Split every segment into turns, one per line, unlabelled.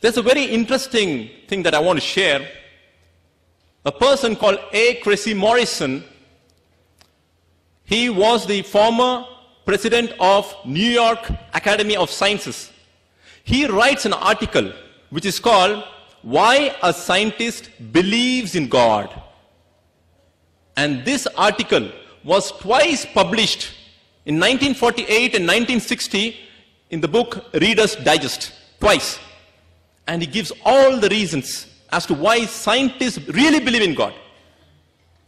There's a very interesting thing that I want to share. A person called A. Cressy Morrison, he was the former president of New York Academy of Sciences. He writes an article which is called Why a Scientist Believes in God. And this article was twice published in 1948 and 1960 in the book Reader's Digest, twice. And he gives all the reasons as to why scientists really believe in God.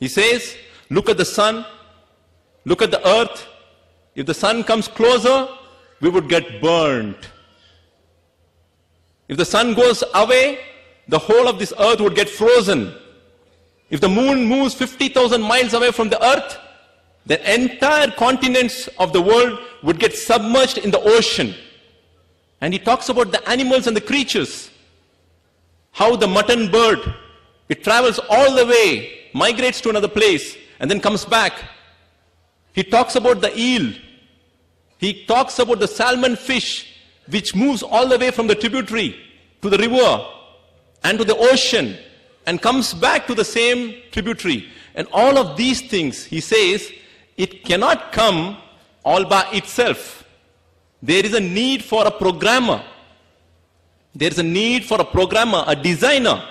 He says, look at the sun, look at the earth. If the sun comes closer, we would get burned. If the sun goes away, the whole of this earth would get frozen. If the moon moves 50,000 miles away from the earth, the entire continents of the world would get submerged in the ocean. And he talks about the animals and the creatures. How the mutton bird, it travels all the way, migrates to another place, and then comes back. He talks about the eel. He talks about the salmon fish, which moves all the way from the tributary to the river and to the ocean and comes back to the same tributary. And all of these things, he says, it cannot come all by itself. There is a need for a programmer. There is a need for a programmer, a designer.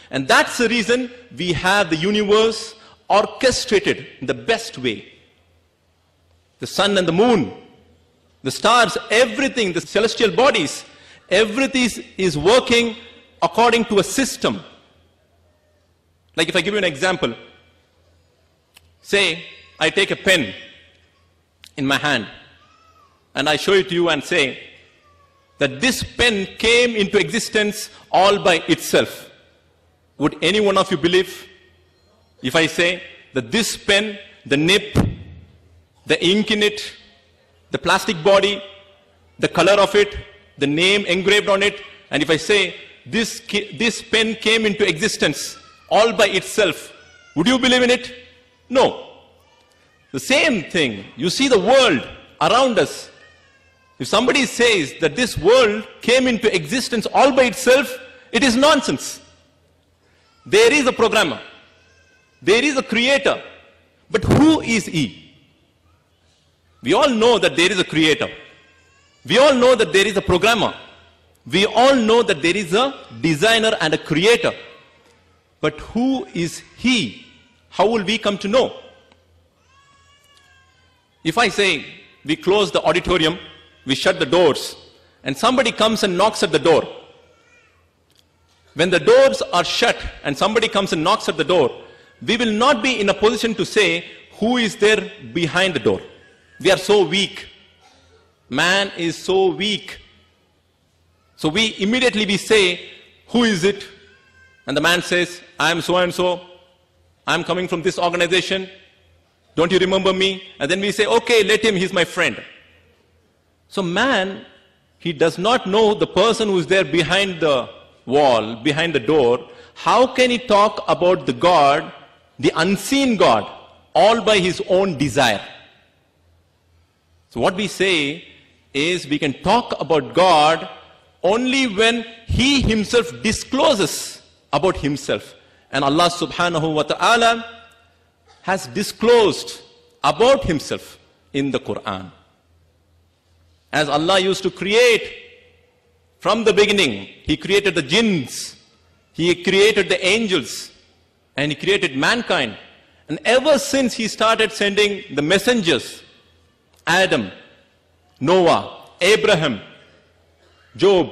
And that's the reason we have the universe orchestrated in the best way. The sun and the moon, the stars, everything, the celestial bodies, everything is working according to a system. Like if I give you an example, say I take a pen in my hand and I show it to you and say that this pen came into existence all by itself. Would any one of you believe if I say that this pen, the nib, the ink in it, the plastic body, the color of it, the name engraved on it, and if I say this pen came into existence all by itself, would you believe in it? No. The same thing, you see the world around us. If somebody says that this world came into existence all by itself, it is nonsense. There is a programmer. There is a creator. But who is he? We all know that there is a creator. We all know that there is a programmer. We all know that there is a designer and a creator. But who is he? How will we come to know? If I say we close the auditorium, we shut the doors, and somebody comes and knocks at the door. When the doors are shut and somebody comes and knocks at the door, we will not be in a position to say who is there behind the door. We are so weak. Man is so weak. So we immediately say, who is it? And the man says, I am so and so. I am coming from this organization. Don't you remember me? And then we say, okay, let him, he's my friend. So man, he does not know the person who is there behind the wall, behind the door. How can he talk about the God, the unseen God, all by his own desire? So what we say is we can talk about God only when he himself discloses about himself. And Allah subhanahu wa ta'ala has disclosed about himself in the Quran. As Allah used to create from the beginning, he created the jinns, he created the angels, and he created mankind. And ever since he started sending the messengers, Adam, Noah, Abraham, Job,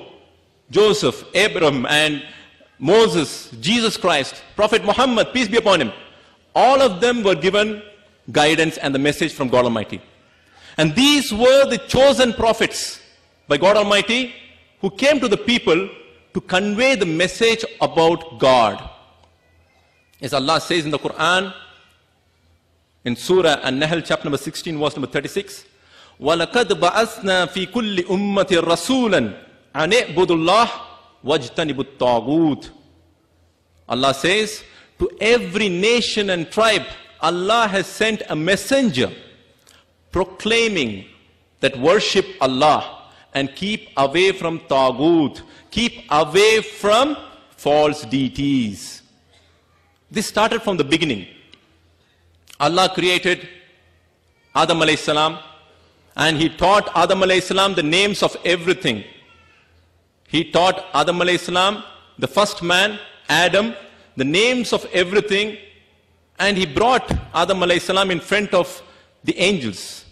Joseph, Abraham, and Moses, Jesus Christ, Prophet Muhammad, peace be upon him, all of them were given guidance and the message from God Almighty. And these were the chosen prophets by God Almighty who came to the people to convey the message about God. As Allah says in the Quran, in Surah An-Nahl, chapter number 16, verse number 36, وَلَقَدْ بَعَثْنَا فِي كُلِّ أُمَّةٍ رَسُولًا أَنِ اعْبُدُوا اللَّهَ وَاجْتَنِبُوا الطَّاغُوتَ. Allah says, to every nation and tribe, Allah has sent a messenger proclaiming that worship Allah and keep away from Taghut. Keep away from false deities. This started from the beginning. Allah created Adam alayhi salam, and He taught Adam alayhi salam the names of everything. He taught Adam alayhi salam, the first man, Adam, the names of everything, and He brought Adam alayhi salam in front of the angels.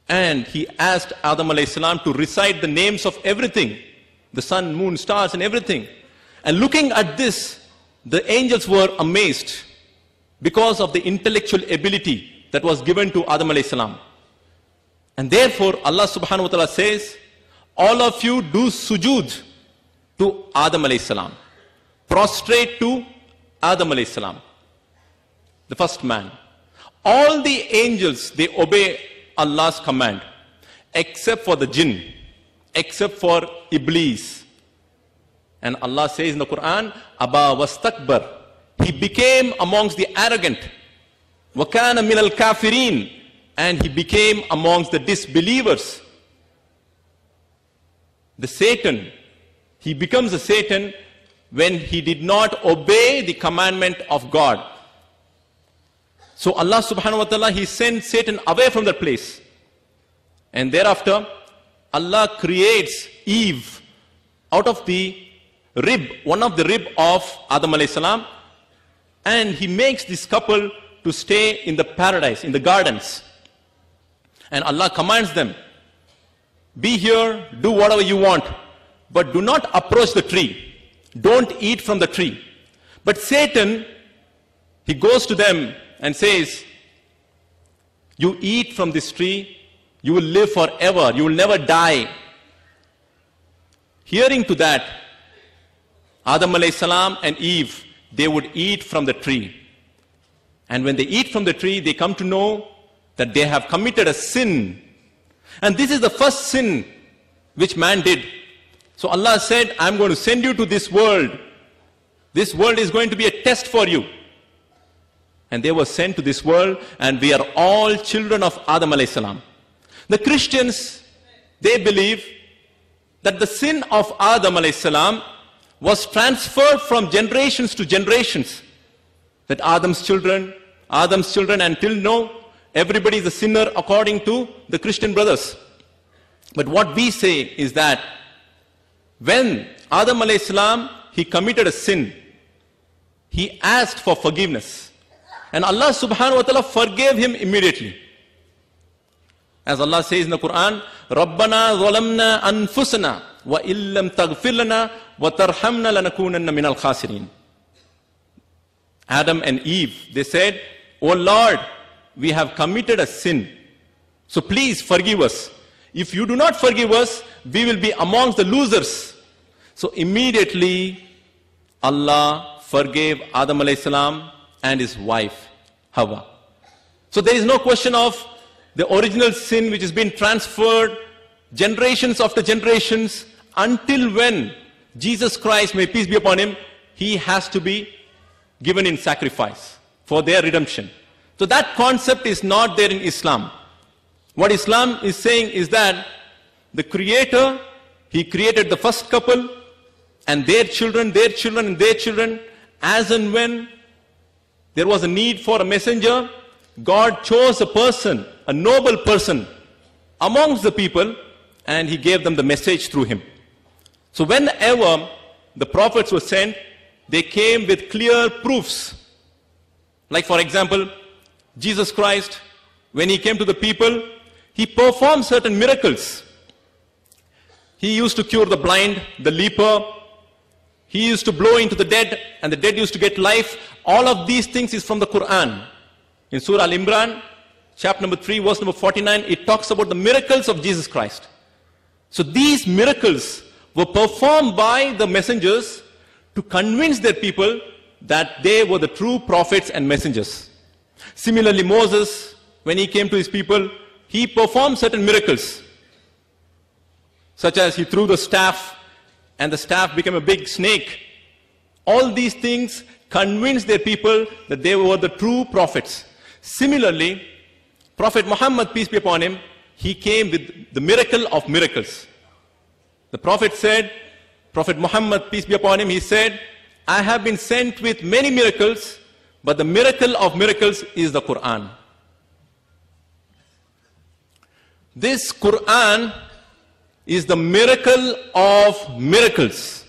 And He asked Adam alayhi salam to recite the names of everything, the sun, moon, stars, and everything. And looking at this, the angels were amazed because of the intellectual ability that was given to Adam alayhi salam. And therefore, Allah subhanahu wa ta'ala says, all of you do sujood to Adam alayhi salam. Prostrate to Adam alayhi salam, the first man. All the angels, they obey Allah's command, except for the jinn, except for Iblis. And Allah says in the Quran, Aba wastakbar. He became amongst the arrogant. Wakana min al-kafirin. And he became amongst the disbelievers. The Satan, he becomes a Satan when he did not obey the commandment of God. So Allah subhanahu wa ta'ala, He sent Satan away from that place. And thereafter, Allah creates Eve out of the rib, one of the rib of Adam alayhi salam, and He makes this couple to stay in the paradise, in the gardens. And Allah commands them, be here, do whatever you want, but do not approach the tree. Don't eat from the tree. But Satan, he goes to them and says, you eat from this tree, you will live forever, you will never die. Hearing to that, Adam alayhi salam and Eve, they would eat from the tree. And when they eat from the tree, they come to know that they have committed a sin. And this is the first sin which man did. So Allah said, I'm going to send you to this world. This world is going to be a test for you. And they were sent to this world, and we are all children of Adam alayhi salam. The Christians, they believe that the sin of Adam alayhi salam was transferred from generations to generations. That Adam's children, until now, everybody is a sinner according to the Christian brothers. But what we say is that when Adam alayhi salam, he committed a sin, he asked for forgiveness. And Allah subhanahu wa ta'ala forgave him immediately. As Allah says in the Quran, رَبَّنَا ظَلَمْنَا أَنفُسَنَا وَإِلَّمْ تَغْفِرْ لَنَا وَتَرْحَمْنَا لَنَكُونَنَّ مِنَ الْخَاسِرِينَ. Adam and Eve, they said, O Lord, we have committed a sin. So please forgive us. If you do not forgive us, we will be amongst the losers. So immediately, Allah forgave Adam alayhi salam and his wife, Hawa. So there is no question of the original sin which has been transferred generations after generations until when Jesus Christ, may peace be upon him, he has to be given in sacrifice for their redemption. So that concept is not there in Islam. What Islam is saying is that the Creator, He created the first couple and their children, and their children, as and when there was a need for a messenger, God chose a person, a noble person amongst the people, and He gave them the message through him. So whenever the prophets were sent, they came with clear proofs. Like for example, Jesus Christ, when He came to the people, He performed certain miracles. He used to cure the blind, the leper. He used to blow into the dead, and the dead used to get life. All of these things is from the Quran. In Surah Al-Imran, chapter number 3, verse number 49, it talks about the miracles of Jesus Christ. So these miracles were performed by the messengers to convince their people that they were the true prophets and messengers. Similarly, Moses, when he came to his people, he performed certain miracles, such as he threw the staff and the staff became a big snake. All these things convinced their people that they were the true prophets. Similarly, Prophet Muhammad, peace be upon him, he came with the miracle of miracles. The Prophet said, Prophet Muhammad, peace be upon him, he said, I have been sent with many miracles, but the miracle of miracles is the Quran. This Quran is the miracle of miracles.